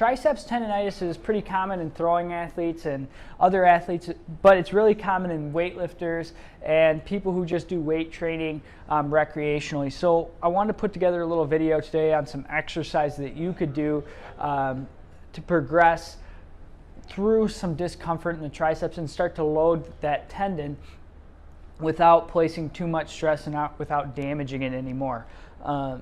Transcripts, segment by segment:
triceps tendonitis is pretty common in throwing athletes and other athletes, but it's really common in weightlifters and people who just do weight training recreationally. So I wanted to put together a little video today on some exercises that you could do to progress through some discomfort in the triceps and start to load that tendon without placing too much stress and without damaging it anymore.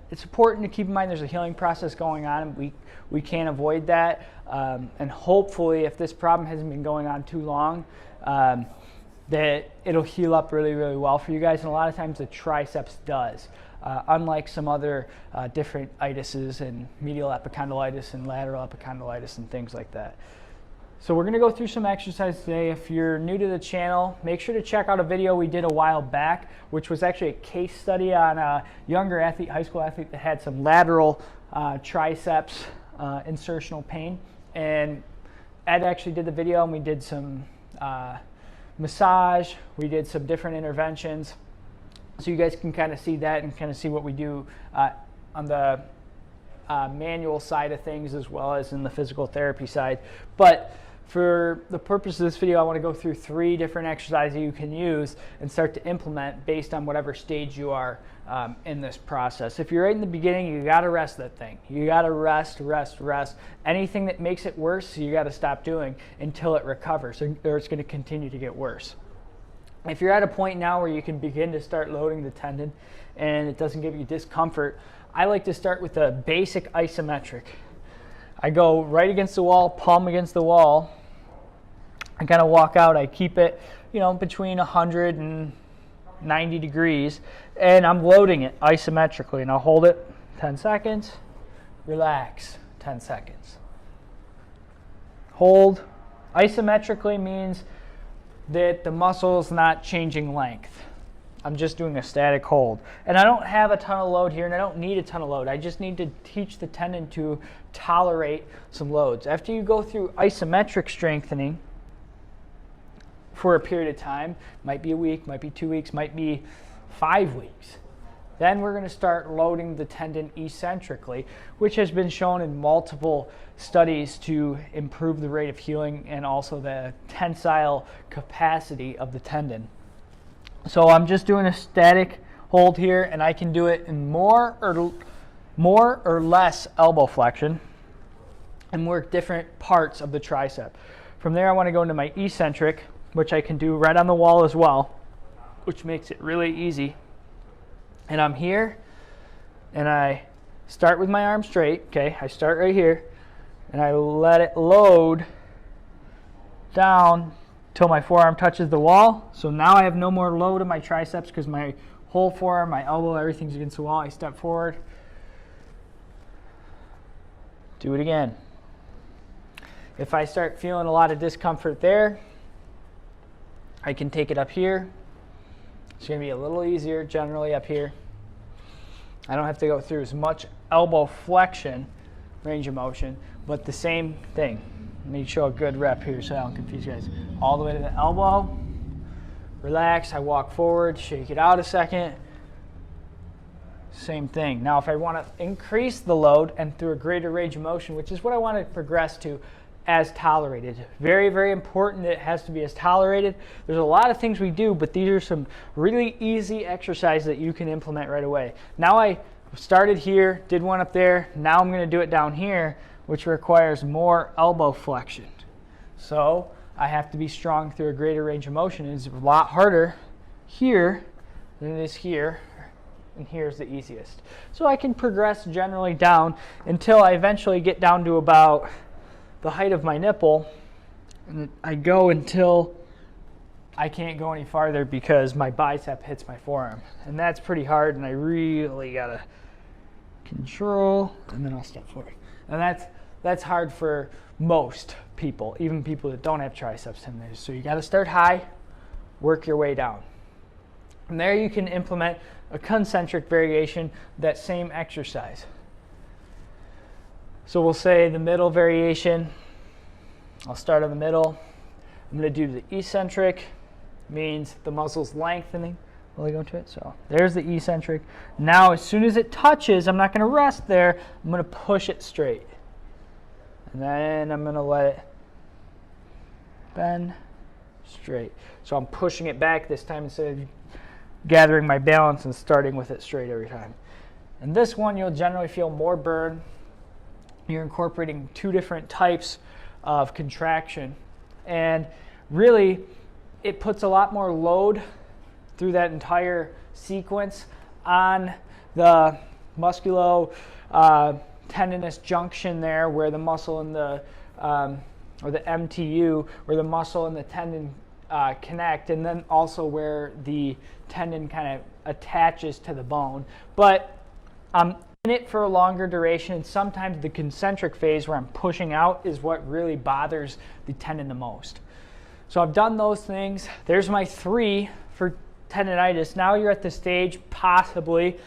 It's important to keep in mind there's a healing process going on, and we can't avoid that. And hopefully, if this problem hasn't been going on too long, that it'll heal up really, really well for you guys. And a lot of times the triceps does, unlike some other different itises and medial epicondylitis and lateral epicondylitis and things like that. So we're going to go through some exercises today. If you're new to the channel, make sure to check out a video we did a while back, which was actually a case study on a younger athlete, high school athlete, that had some lateral triceps insertional pain. And Ed actually did the video, and we did some massage, we did some different interventions. So you guys can kind of see that and kind of see what we do on the manual side of things as well as in the physical therapy side. But for the purpose of this video, I want to go through 3 different exercises you can use and start to implement based on whatever stage you are in this process. If you're right in the beginning, you got to rest that thing. You got to rest. Anything that makes it worse, you got to stop doing until it recovers, or it's going to continue to get worse. If you're at a point now where you can begin to start loading the tendon and it doesn't give you discomfort, I like to start with a basic isometric. I go right against the wall, palm against the wall. I kind of walk out. I keep it, between 100 and 90 degrees, and I'm loading it isometrically. And I'll hold it 10 seconds, relax, 10 seconds. Hold. Isometrically means that the muscle is not changing length. I'm just doing a static hold. And I don't have a ton of load here, and I don't need a ton of load. I just need to teach the tendon to tolerate some loads. After you go through isometric strengthening for a period of time, might be a week, might be 2 weeks, might be 5 weeks, then we're going to start loading the tendon eccentrically, which has been shown in multiple studies to improve the rate of healing and also the tensile capacity of the tendon. So I'm just doing a static hold here, and I can do it in more or less elbow flexion and work different parts of the tricep. From there, I want to go into my eccentric, which I can do right on the wall as well, which makes it really easy. And I'm here, and I start with my arm straight. Okay, I start right here, and I let it load down till my forearm touches the wall. So now I have no more load in my triceps because my whole forearm, my elbow, everything's against the wall. I step forward. Do it again. If I start feeling a lot of discomfort there, I can take it up here. It's going to be a little easier generally up here. I don't have to go through as much elbow flexion, range of motion, but the same thing. Let me show a good rep here so I don't confuse you guys. All the way to the elbow, relax, I walk forward, shake it out a second. Same thing. Now if I want to increase the load and through a greater range of motion, which is what I want to progress to, as tolerated. Very, very important that it has to be as tolerated. There's a lot of things we do, but these are some really easy exercises that you can implement right away. Now I started here, did one up there, now I'm going to do it down here, which requires more elbow flexion. So I have to be strong through a greater range of motion. It's a lot harder here than it is here, and here's the easiest. So I can progress generally down until I eventually get down to about the height of my nipple, and I go until I can't go any farther because my bicep hits my forearm. And that's pretty hard, and I really gotta control, and then I'll step forward. And that's hard for most people, even people that don't have triceps tendonitis. So you gotta start high, work your way down. From there you can implement a concentric variation, that same exercise. So we'll say the middle variation, I'll start in the middle. I'm going to do the eccentric, means the muscle's lengthening. Will I go into it? So there's the eccentric. Now as soon as it touches, I'm not going to rest there, I'm going to push it straight. and then I'm gonna let it bend straight. So I'm pushing it back this time instead of gathering my balance and starting with it straight every time. And this one, you'll generally feel more burn. You're incorporating two different types of contraction, and really it puts a lot more load through that entire sequence on the musculo-tendinous junction there, where the muscle and the or the MTU, where the muscle and the tendon connect, and then also where the tendon kind of attaches to the bone. But I'm in it for a longer duration, and sometimes the concentric phase where I'm pushing out is what really bothers the tendon the most. So I've done those things. There's my 3 for tendonitis. Now you're at the stage, possibly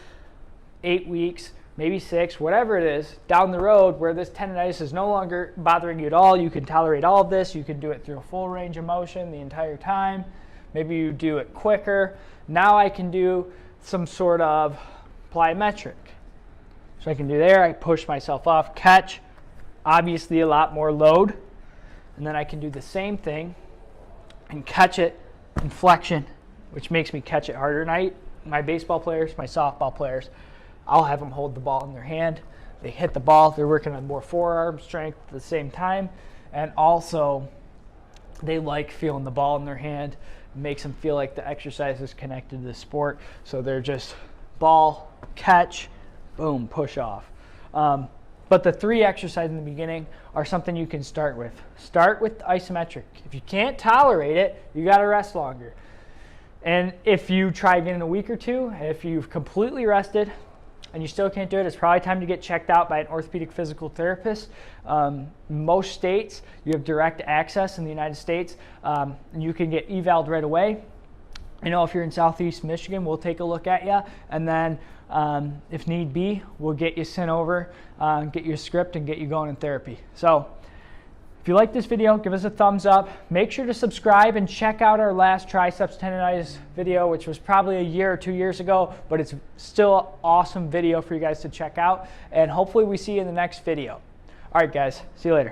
8 weeks, maybe 6, whatever it is, down the road where this tendonitis is no longer bothering you at all. You can tolerate all of this. You can do it through a full range of motion the entire time. Maybe you do it quicker. Now I can do some sort of plyometric. So I can do there, I push myself off, catch, obviously a lot more load, and then I can do the same thing and catch it in flexion, which makes me catch it harder. And my baseball players, my softball players, I'll have them hold the ball in their hand. They hit the ball, they're working on more forearm strength at the same time, and also they like feeling the ball in their hand. It makes them feel like the exercise is connected to the sport, so they're just ball, catch, boom, push off. But the 3 exercises in the beginning are something you can start with. Start with isometric. If you can't tolerate it, you got to rest longer. And if you try again in a week or 2, if you've completely rested and you still can't do it, it's probably time to get checked out by an orthopedic physical therapist. Most states, you have direct access in the United States, and you can get eval'd right away. You know, if you're in Southeast Michigan, we'll take a look at you, and then if need be, we'll get you sent over, get you a script, and get you going in therapy. So if you like this video, give us a thumbs up. Make sure to subscribe and check out our last triceps tendonitis video, which was probably a year or 2 years ago, but it's still an awesome video for you guys to check out. And hopefully we see you in the next video. All right, guys, see you later.